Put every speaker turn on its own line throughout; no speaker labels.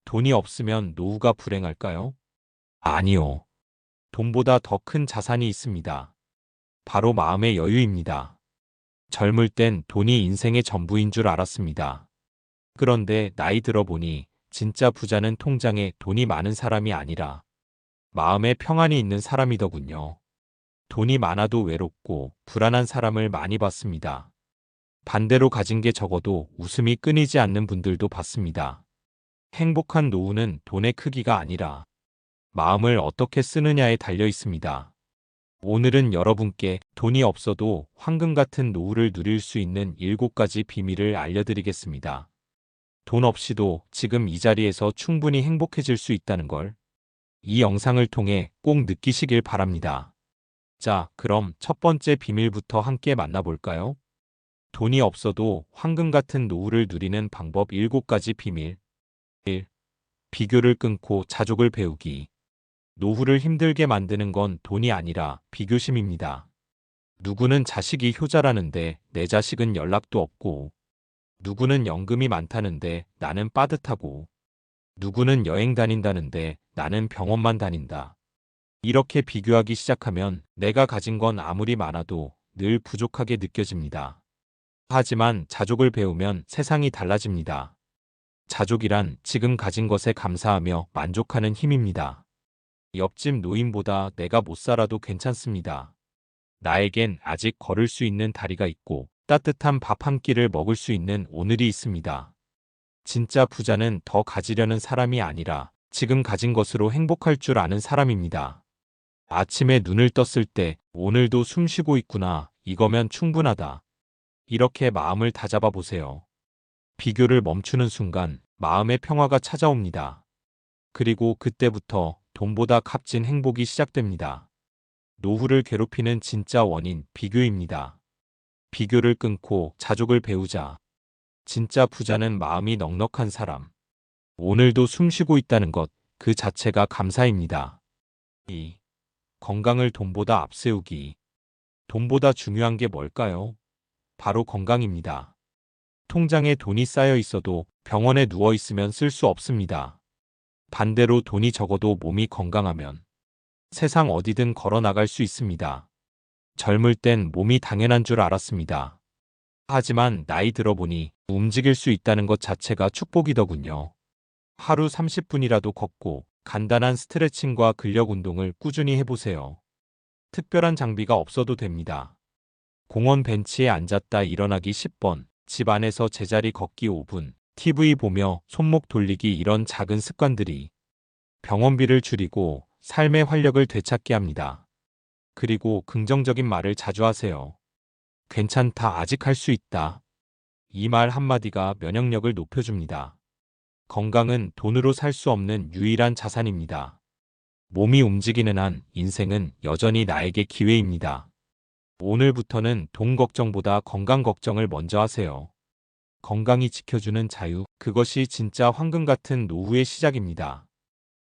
돈이 없으면 노후가 불행할까요? 아니요. 돈보다 더 큰 자산이 있습니다. 바로 마음의 여유입니다. 젊을 땐 돈이 인생의 전부인 줄 알았습니다. 그런데 나이 들어보니 진짜 부자는 통장에 돈이 많은 사람이 아니라 마음에 평안이 있는 사람이더군요. 돈이 많아도 외롭고 불안한 사람을 많이 봤습니다. 반대로 가진 게 적어도 웃음이 끊이지 않는 분들도 봤습니다. 행복한 노후는 돈의 크기가 아니라 마음을 어떻게 쓰느냐에 달려 있습니다. 오늘은 여러분께 돈이 없어도 황금 같은 노후를 누릴 수 있는 7가지 비밀을 알려드리겠습니다. 돈 없이도 지금 이 자리에서 충분히 행복해질 수 있다는 걸 이 영상을 통해 꼭 느끼시길 바랍니다. 자, 그럼 첫 번째 비밀부터 함께 만나볼까요? 돈이 없어도 황금 같은 노후를 누리는 방법 7가지 비밀. 1. 비교를 끊고 자족을 배우기. 노후를 힘들게 만드는 건 돈이 아니라 비교심입니다. 누구는 자식이 효자라는데 내 자식은 연락도 없고, 누구는 연금이 많다는데 나는 빠듯하고, 누구는 여행 다닌다는데 나는 병원만 다닌다. 이렇게 비교하기 시작하면 내가 가진 건 아무리 많아도 늘 부족하게 느껴집니다. 하지만 자족을 배우면 세상이 달라집니다. 자족이란 지금 가진 것에 감사하며 만족하는 힘입니다. 옆집 노인보다 내가 못 살아도 괜찮습니다. 나에겐 아직 걸을 수 있는 다리가 있고 따뜻한 밥 한 끼를 먹을 수 있는 오늘이 있습니다. 진짜 부자는 더 가지려는 사람이 아니라 지금 가진 것으로 행복할 줄 아는 사람입니다. 아침에 눈을 떴을 때 오늘도 숨 쉬고 있구나, 이거면 충분하다. 이렇게 마음을 다잡아 보세요. 비교를 멈추는 순간 마음의 평화가 찾아옵니다. 그리고 그때부터 돈보다 값진 행복이 시작됩니다. 노후를 괴롭히는 진짜 원인, 비교입니다. 비교를 끊고 자족을 배우자. 진짜 부자는 마음이 넉넉한 사람. 오늘도 숨 쉬고 있다는 것, 그 자체가 감사입니다. 2. 건강을 돈보다 앞세우기. 돈보다 중요한 게 뭘까요? 바로 건강입니다. 통장에 돈이 쌓여 있어도 병원에 누워 있으면 쓸 수 없습니다. 반대로 돈이 적어도 몸이 건강하면 세상 어디든 걸어 나갈 수 있습니다. 젊을 땐 몸이 당연한 줄 알았습니다. 하지만 나이 들어보니 움직일 수 있다는 것 자체가 축복이더군요. 하루 30분이라도 걷고 간단한 스트레칭과 근력 운동을 꾸준히 해보세요. 특별한 장비가 없어도 됩니다. 공원 벤치에 앉았다 일어나기 10번, 집 안에서 제자리 걷기 5분, TV 보며 손목 돌리기, 이런 작은 습관들이 병원비를 줄이고 삶의 활력을 되찾게 합니다. 그리고 긍정적인 말을 자주 하세요. 괜찮다, 아직 할 수 있다. 이 말 한마디가 면역력을 높여줍니다. 건강은 돈으로 살 수 없는 유일한 자산입니다. 몸이 움직이는 한 인생은 여전히 나에게 기회입니다. 오늘부터는 돈 걱정보다 건강 걱정을 먼저 하세요. 건강이 지켜주는 자유, 그것이 진짜 황금 같은 노후의 시작입니다.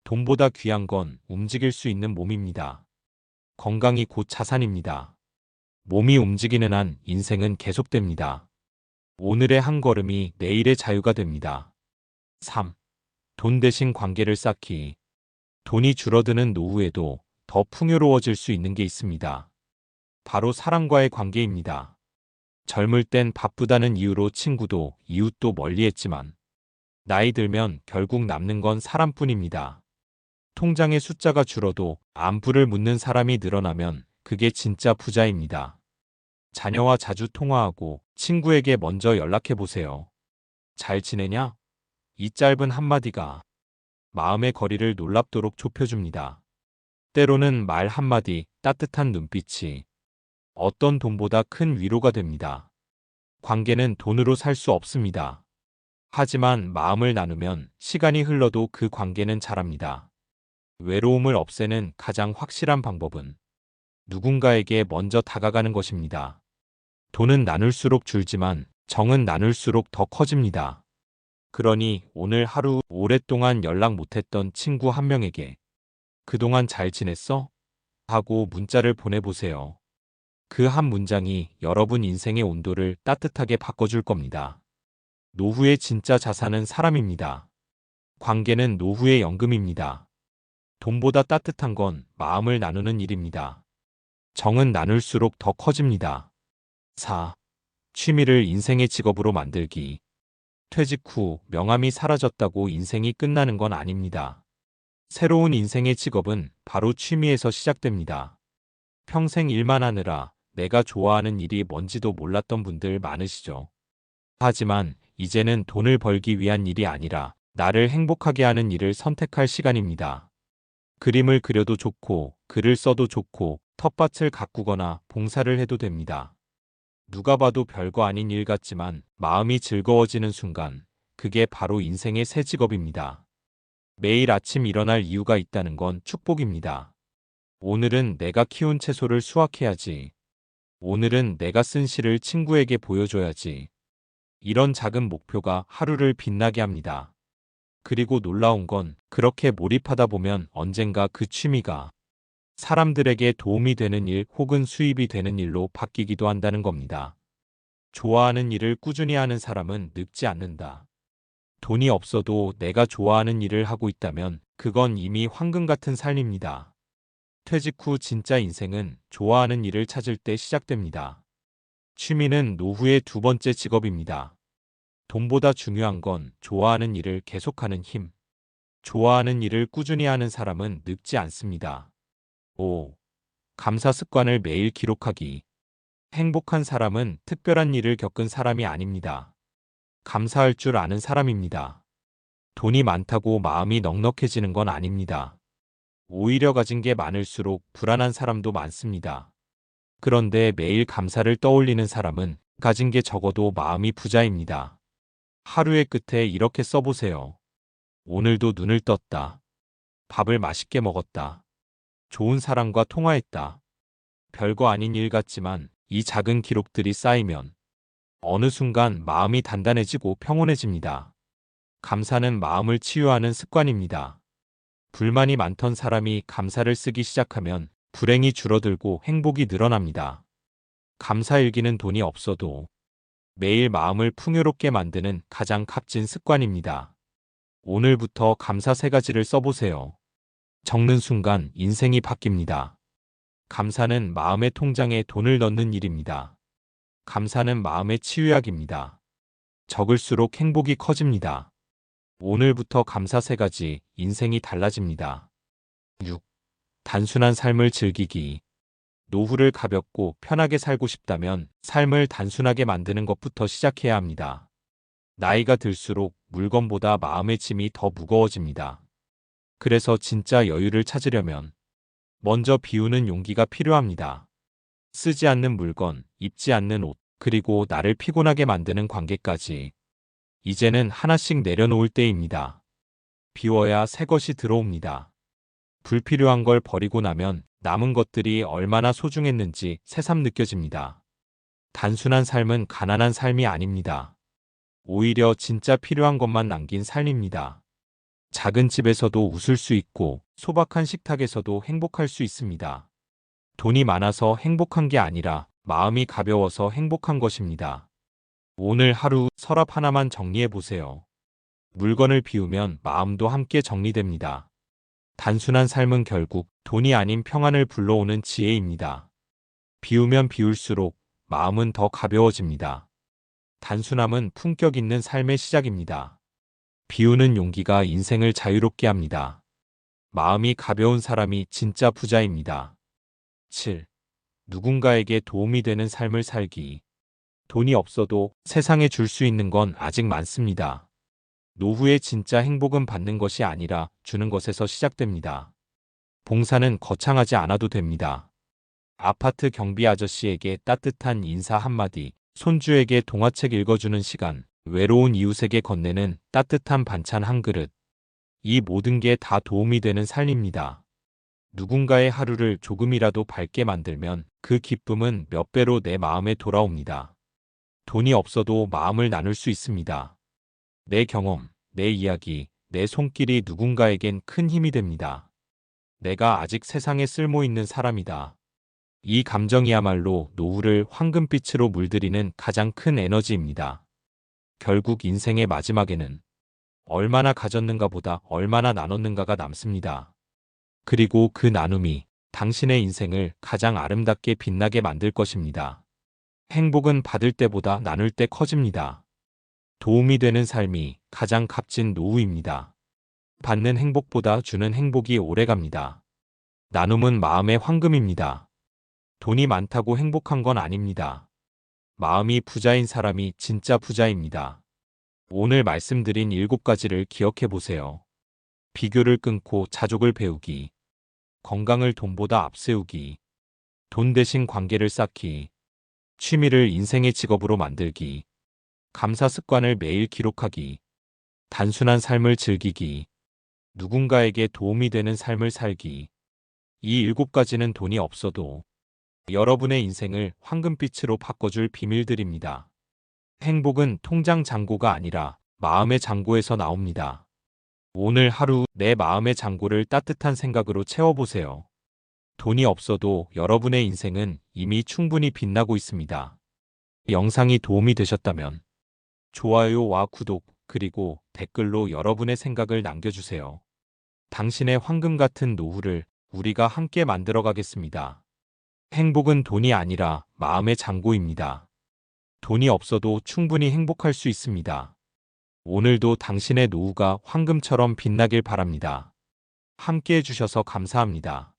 돈보다 귀한 건 움직일 수 있는 몸입니다. 건강이 곧 자산입니다. 몸이 움직이는 한 인생은 계속됩니다. 오늘의 한 걸음이 내일의 자유가 됩니다. 3. 돈 대신 관계를 쌓기. 돈이 줄어드는 노후에도 더 풍요로워질 수 있는 게 있습니다. 바로 사람과의 관계입니다. 젊을 땐 바쁘다는 이유로 친구도 이웃도 멀리했지만 나이 들면 결국 남는 건 사람뿐입니다. 통장의 숫자가 줄어도 안부를 묻는 사람이 늘어나면 그게 진짜 부자입니다. 자녀와 자주 통화하고 친구에게 먼저 연락해 보세요. 잘 지내냐? 이 짧은 한마디가 마음의 거리를 놀랍도록 좁혀줍니다. 때로는 말 한마디, 따뜻한 눈빛이 어떤 돈보다 큰 위로가 됩니다. 관계는 돈으로 살 수 없습니다. 하지만 마음을 나누면 시간이 흘러도 그 관계는 자랍니다. 외로움을 없애는 가장 확실한 방법은 누군가에게 먼저 다가가는 것입니다. 돈은 나눌수록 줄지만 정은 나눌수록 더 커집니다. 그러니 오늘 하루 오랫동안 연락 못했던 친구 한 명에게 "그동안 잘 지냈어?" 하고 문자를 보내보세요. 그 한 문장이 여러분 인생의 온도를 따뜻하게 바꿔줄 겁니다. 노후의 진짜 자산은 사람입니다. 관계는 노후의 연금입니다. 돈보다 따뜻한 건 마음을 나누는 일입니다. 정은 나눌수록 더 커집니다. 4. 취미를 인생의 직업으로 만들기. 퇴직 후 명함이 사라졌다고 인생이 끝나는 건 아닙니다. 새로운 인생의 직업은 바로 취미에서 시작됩니다. 평생 일만 하느라 내가 좋아하는 일이 뭔지도 몰랐던 분들 많으시죠? 하지만 이제는 돈을 벌기 위한 일이 아니라 나를 행복하게 하는 일을 선택할 시간입니다. 그림을 그려도 좋고, 글을 써도 좋고, 텃밭을 가꾸거나 봉사를 해도 됩니다. 누가 봐도 별거 아닌 일 같지만 마음이 즐거워지는 순간, 그게 바로 인생의 새 직업입니다. 매일 아침 일어날 이유가 있다는 건 축복입니다. 오늘은 내가 키운 채소를 수확해야지. 오늘은 내가 쓴 시를 친구에게 보여줘야지. 이런 작은 목표가 하루를 빛나게 합니다. 그리고 놀라운 건 그렇게 몰입하다 보면 언젠가 그 취미가 사람들에게 도움이 되는 일 혹은 수입이 되는 일로 바뀌기도 한다는 겁니다. 좋아하는 일을 꾸준히 하는 사람은 늙지 않는다. 돈이 없어도 내가 좋아하는 일을 하고 있다면 그건 이미 황금 같은 삶입니다. 퇴직 후 진짜 인생은 좋아하는 일을 찾을 때 시작됩니다. 취미는 노후의 두 번째 직업입니다. 돈보다 중요한 건 좋아하는 일을 계속하는 힘. 좋아하는 일을 꾸준히 하는 사람은 늙지 않습니다. 5. 감사 습관을 매일 기록하기. 행복한 사람은 특별한 일을 겪은 사람이 아닙니다. 감사할 줄 아는 사람입니다. 돈이 많다고 마음이 넉넉해지는 건 아닙니다. 오히려 가진 게 많을수록 불안한 사람도 많습니다. 그런데 매일 감사를 떠올리는 사람은 가진 게 적어도 마음이 부자입니다. 하루의 끝에 이렇게 써보세요. 오늘도 눈을 떴다. 밥을 맛있게 먹었다. 좋은 사람과 통화했다. 별거 아닌 일 같지만 이 작은 기록들이 쌓이면 어느 순간 마음이 단단해지고 평온해집니다. 감사는 마음을 치유하는 습관입니다. 불만이 많던 사람이 감사를 쓰기 시작하면 불행이 줄어들고 행복이 늘어납니다. 감사일기는 돈이 없어도 매일 마음을 풍요롭게 만드는 가장 값진 습관입니다. 오늘부터 감사 3가지를 써보세요. 적는 순간 인생이 바뀝니다. 감사는 마음의 통장에 돈을 넣는 일입니다. 감사는 마음의 치유약입니다. 적을수록 행복이 커집니다. 오늘부터 감사 3가지, 인생이 달라집니다. 6. 단순한 삶을 즐기기. 노후를 가볍고 편하게 살고 싶다면 삶을 단순하게 만드는 것부터 시작해야 합니다. 나이가 들수록 물건보다 마음의 짐이 더 무거워집니다. 그래서 진짜 여유를 찾으려면 먼저 비우는 용기가 필요합니다. 쓰지 않는 물건, 입지 않는 옷, 그리고 나를 피곤하게 만드는 관계까지. 이제는 하나씩 내려놓을 때입니다. 비워야 새 것이 들어옵니다. 불필요한 걸 버리고 나면 남은 것들이 얼마나 소중했는지 새삼 느껴집니다. 단순한 삶은 가난한 삶이 아닙니다. 오히려 진짜 필요한 것만 남긴 삶입니다. 작은 집에서도 웃을 수 있고 소박한 식탁에서도 행복할 수 있습니다. 돈이 많아서 행복한 게 아니라 마음이 가벼워서 행복한 것입니다. 오늘 하루 서랍 하나만 정리해 보세요. 물건을 비우면 마음도 함께 정리됩니다. 단순한 삶은 결국 돈이 아닌 평안을 불러오는 지혜입니다. 비우면 비울수록 마음은 더 가벼워집니다. 단순함은 품격 있는 삶의 시작입니다. 비우는 용기가 인생을 자유롭게 합니다. 마음이 가벼운 사람이 진짜 부자입니다. 7. 누군가에게 도움이 되는 삶을 살기. 돈이 없어도 세상에 줄 수 있는 건 아직 많습니다. 노후의 진짜 행복은 받는 것이 아니라 주는 것에서 시작됩니다. 봉사는 거창하지 않아도 됩니다. 아파트 경비 아저씨에게 따뜻한 인사 한마디, 손주에게 동화책 읽어주는 시간, 외로운 이웃에게 건네는 따뜻한 반찬 한 그릇. 이 모든 게 다 도움이 되는 삶입니다. 누군가의 하루를 조금이라도 밝게 만들면 그 기쁨은 몇 배로 내 마음에 돌아옵니다. 돈이 없어도 마음을 나눌 수 있습니다. 내 경험, 내 이야기, 내 손길이 누군가에겐 큰 힘이 됩니다. 내가 아직 세상에 쓸모 있는 사람이다. 이 감정이야말로 노후를 황금빛으로 물들이는 가장 큰 에너지입니다. 결국 인생의 마지막에는 얼마나 가졌는가 보다 얼마나 나눴는가가 남습니다. 그리고 그 나눔이 당신의 인생을 가장 아름답게 빛나게 만들 것입니다. 행복은 받을 때보다 나눌 때 커집니다. 도움이 되는 삶이 가장 값진 노후입니다. 받는 행복보다 주는 행복이 오래갑니다. 나눔은 마음의 황금입니다. 돈이 많다고 행복한 건 아닙니다. 마음이 부자인 사람이 진짜 부자입니다. 오늘 말씀드린 7가지를 기억해 보세요. 비교를 끊고 자족을 배우기, 건강을 돈보다 앞세우기, 돈 대신 관계를 쌓기, 취미를 인생의 직업으로 만들기, 감사 습관을 매일 기록하기, 단순한 삶을 즐기기, 누군가에게 도움이 되는 삶을 살기. 이 7가지는 돈이 없어도 여러분의 인생을 황금빛으로 바꿔줄 비밀들입니다. 행복은 통장 잔고가 아니라 마음의 잔고에서 나옵니다. 오늘 하루 내 마음의 잔고를 따뜻한 생각으로 채워보세요. 돈이 없어도 여러분의 인생은 이미 충분히 빛나고 있습니다. 영상이 도움이 되셨다면 좋아요와 구독, 그리고 댓글로 여러분의 생각을 남겨주세요. 당신의 황금 같은 노후를 우리가 함께 만들어 가겠습니다. 행복은 돈이 아니라 마음의 잔고입니다. 돈이 없어도 충분히 행복할 수 있습니다. 오늘도 당신의 노후가 황금처럼 빛나길 바랍니다. 함께 해주셔서 감사합니다.